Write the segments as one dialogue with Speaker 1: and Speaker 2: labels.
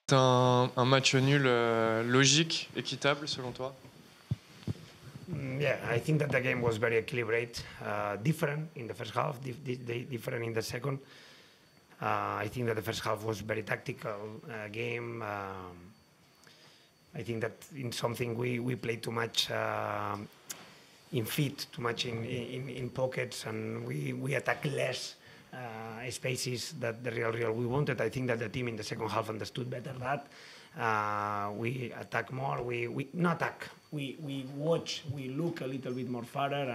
Speaker 1: C'est un match nul logique, équitable selon toi?
Speaker 2: Yeah, I think that the game was very equilibrated, different in the first half, different in the second. I think that the first half was very tactical game. I think that in something we played too much in feet, too much in pockets, and we attack less spaces that the Real we wanted. I think that the team in the second half understood better that. We attack more, we not attack, we watch, we look a little bit more further,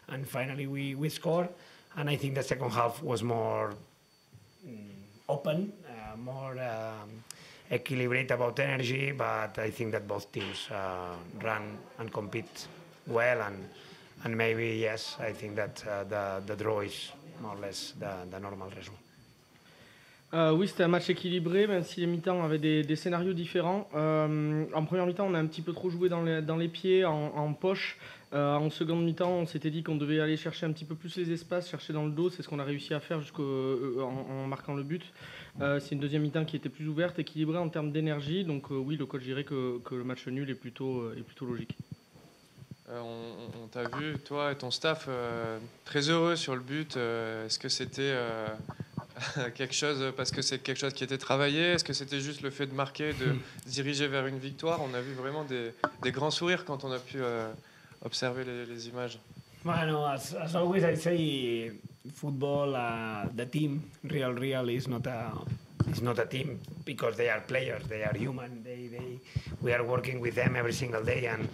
Speaker 2: and finally we score. And I think the second half was more open, more equilibrated about energy, but I think that both teams run and compete well, and maybe, yes, I think that the draw is more or less the normal result.
Speaker 3: Oui, c'était un match équilibré, même si les mi-temps avaient des scénarios différents. En première mi-temps, on a un petit peu trop joué dans les pieds, en poche. En seconde mi-temps, on s'était dit qu'on devait aller chercher un petit peu plus les espaces, chercher dans le dos. C'est ce qu'on a réussi à faire en marquant le but. C'est une deuxième mi-temps qui était plus ouverte, équilibrée en termes d'énergie. Donc oui, le coach dirait que le match nul est plutôt logique.
Speaker 1: On t'a vu, toi et ton staff, très heureux sur le but. Est-ce que c'était quelque chose, parce que c'est quelque chose qui était travaillé? Est-ce que c'était juste le fait de marquer, de se diriger vers une victoire? On a vu vraiment des grands sourires quand on a pu observer les images.
Speaker 2: Well, as always I say, football, the team, Real is not a team because they are players, they are human. We are working with them every single day, and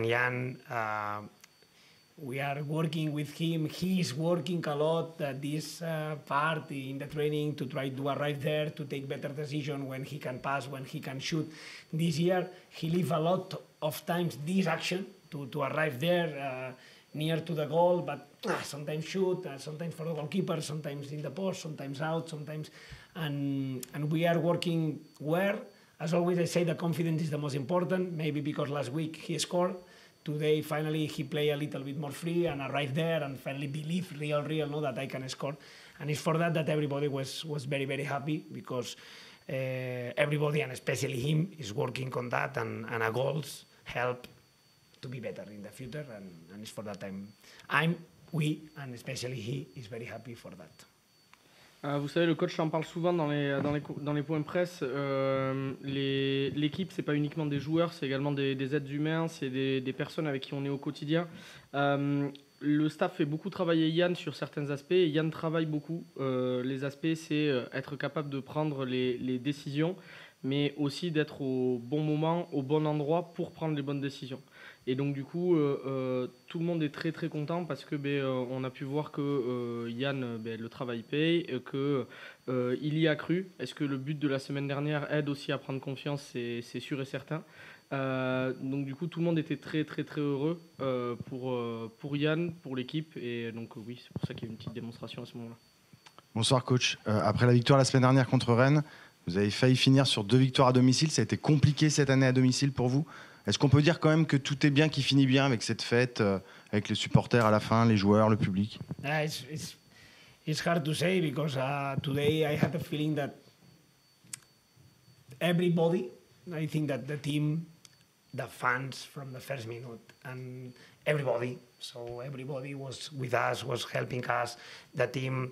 Speaker 2: Jan, we are working with him. He is working a lot this part in the training to try to arrive there, to take better decision when he can pass, when he can shoot. This year, he leave a lot of times this action to arrive there near to the goal, but sometimes shoot, sometimes for the goalkeeper, sometimes in the post, sometimes out, sometimes, and we are working well. As always, I say the confidence is the most important. Maybe because last week he scored. Today, finally, he played a little bit more free and arrived there and finally believed real, know that I can score. And it's for that everybody was very, very happy, because everybody, and especially him, is working on that, and our goals help to be better in the future. And it's for that we, and especially he, is very happy for that.
Speaker 3: Vous savez, le coach en parle souvent dans les points presse. L'équipe, c'est pas uniquement des joueurs, c'est également des êtres humains, c'est des personnes avec qui on est au quotidien. Le staff fait beaucoup travailler Yann sur certains aspects, et Yann travaille beaucoup. Les aspects, c'est être capable de prendre les décisions, mais aussi d'être au bon moment, au bon endroit pour prendre les bonnes décisions. Et donc du coup, tout le monde est très très content, parce que on a pu voir que Yann, le travail paye, qu'il y a cru. Est-ce que le but de la semaine dernière aide aussi à prendre confiance? C'est sûr et certain. Donc du coup, tout le monde était très très très heureux pour Yann, pour l'équipe, et donc oui, c'est pour ça qu'il y a eu une petite démonstration à ce moment-là.
Speaker 4: Bonsoir coach. Après la victoire la semaine dernière contre Rennes, vous avez failli finir sur 2 victoires à domicile. Ça a été compliqué cette année à domicile pour vous. Est-ce qu'on peut dire quand même que tout est bien, qui finit bien avec cette fête, avec les supporters à la fin, les joueurs, le public?
Speaker 2: It's hard to say, because today I had a feeling that everybody, I think that the team, the fans from the first minute, and everybody was with us, was helping us, the team.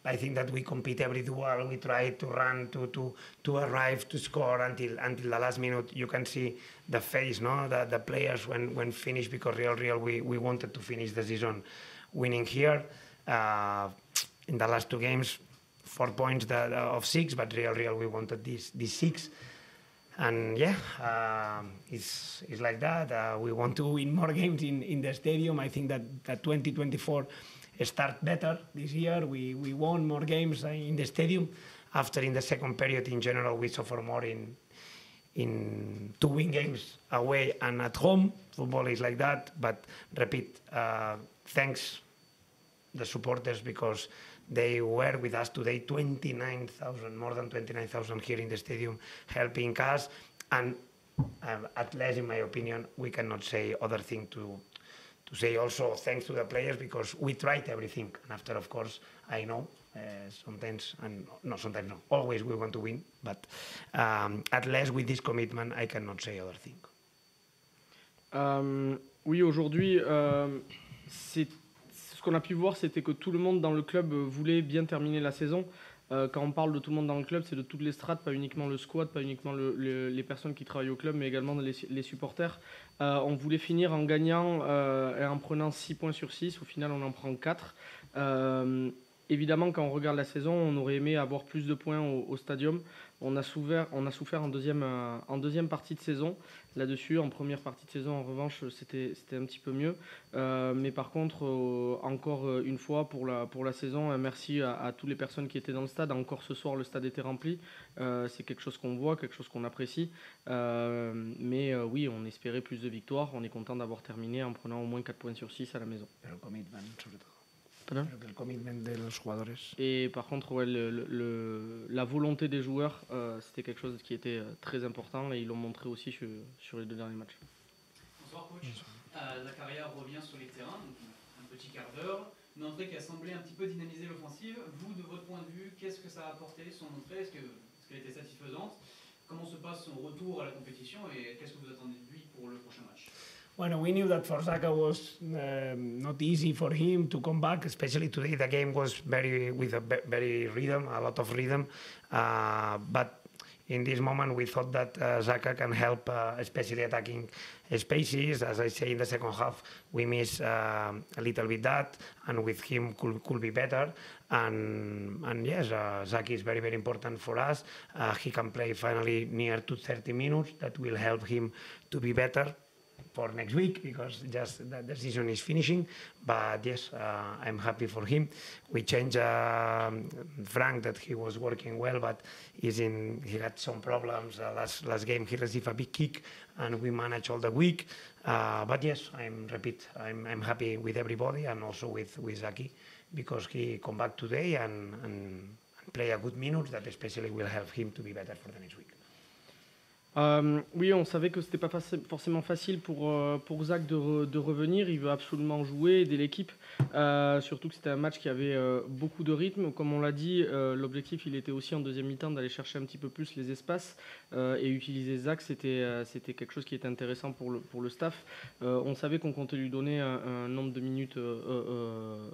Speaker 2: I think that we compete every duel. We try to run to arrive to score until the last minute. You can see the face, no, the players when finish, because Real we wanted to finish the season winning here. In the last 2 games, 4 points of 6, but Real we wanted these 6. And yeah, it's like that. We want to win more games in the stadium. I think that 2024 start better this year. We won more games in the stadium. After, in the second period, in general, we suffer more in to win games away and at home. Football is like that. But repeat, thanks the supporters, because they were with us today. 29,000, more than 29,000 here in the stadium, helping us. And at least, in my opinion, we cannot say other thing to say also thanks to the players, because we tried everything. And after, of course, I know Sometimes, and no, sometimes no, always we want to win, but at least with this commitment, I cannot say other thing.
Speaker 3: Oui, aujourd'hui, ce qu'on a pu voir, c'était que tout le monde dans le club voulait bien terminer la saison. Quand on parle de tout le monde dans le club, c'est de toutes les strates, pas uniquement le squad, pas uniquement les personnes qui travaillent au club, mais également les supporters. On voulait finir en gagnant et en prenant 6 points sur 6. Au final, on en prend 4. Évidemment, quand on regarde la saison, on aurait aimé avoir plus de points au stadium. On a souffert en deuxième partie de saison. Là-dessus, en première partie de saison, en revanche, c'était un petit peu mieux. Mais par contre, encore une fois, pour la saison, merci à toutes les personnes qui étaient dans le stade. Encore ce soir, le stade était rempli. C'est quelque chose qu'on voit, quelque chose qu'on apprécie. Mais oui, on espérait plus de victoires. On est content d'avoir terminé en prenant au moins 4 points sur 6 à la maison.
Speaker 2: Pero commitment, sobre todo.
Speaker 3: Pardon?
Speaker 2: Creo que el commitment de los jugadores.
Speaker 3: Et par contre, ouais, la volonté des joueurs, c'était quelque chose qui était très important et ils l'ont montré aussi sur les 2 derniers matchs.
Speaker 5: Bonsoir coach. Zakaria revient sur les terrains, donc un petit quart d'heure. Une entrée qui a semblé un petit peu dynamiser l'offensive. Vous, de votre point de vue, qu'est-ce que ça a apporté son entrée? Est-ce qu'elle était satisfaisante? Comment se passe son retour à la compétition et qu'est-ce que vous attendez de lui pour le prochain match?
Speaker 2: Well, we knew that for Xhaka was not easy for him to come back, especially today. The game was with a very rhythm, a lot of rhythm. But in this moment, we thought that Xhaka can help, especially attacking spaces. As I say, in the second half, we miss a little bit that, and with him could be better. And yes, Xhaka is very, very important for us. He can play finally near to 30 minutes. That will help him to be better for next week, because just the season is finishing. But yes, I'm happy for him. We changed Frank, that he was working well, but he had some problems. Last game he received a big kick, and we managed all the week. But yes, I'm happy with everybody, and also with Zaki, because he come back today and play a good minutes that especially will help him to be better for the next week.
Speaker 3: Oui, on savait que c'était pas forcément facile pour Zach de revenir. Il veut absolument jouer, aider l'équipe. Surtout que c'était un match qui avait beaucoup de rythme. Comme on l'a dit, l'objectif, il était aussi en deuxième mi-temps d'aller chercher un petit peu plus les espaces et utiliser Zach. C'était quelque chose qui était intéressant pour le staff. On savait qu'on comptait lui donner un nombre de minutes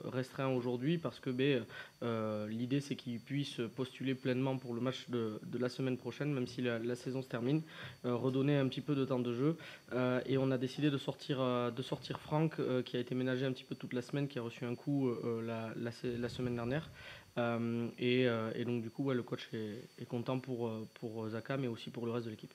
Speaker 3: restreint aujourd'hui parce que l'idée, c'est qu'il puisse postuler pleinement pour le match de la semaine prochaine, même si la saison se termine. Redonner un petit peu de temps de jeu et on a décidé de sortir Franck qui a été ménagé un petit peu toute la semaine, qui a reçu un coup la semaine dernière et donc du coup le coach est content pour Zaka, mais aussi pour le reste de l'équipe.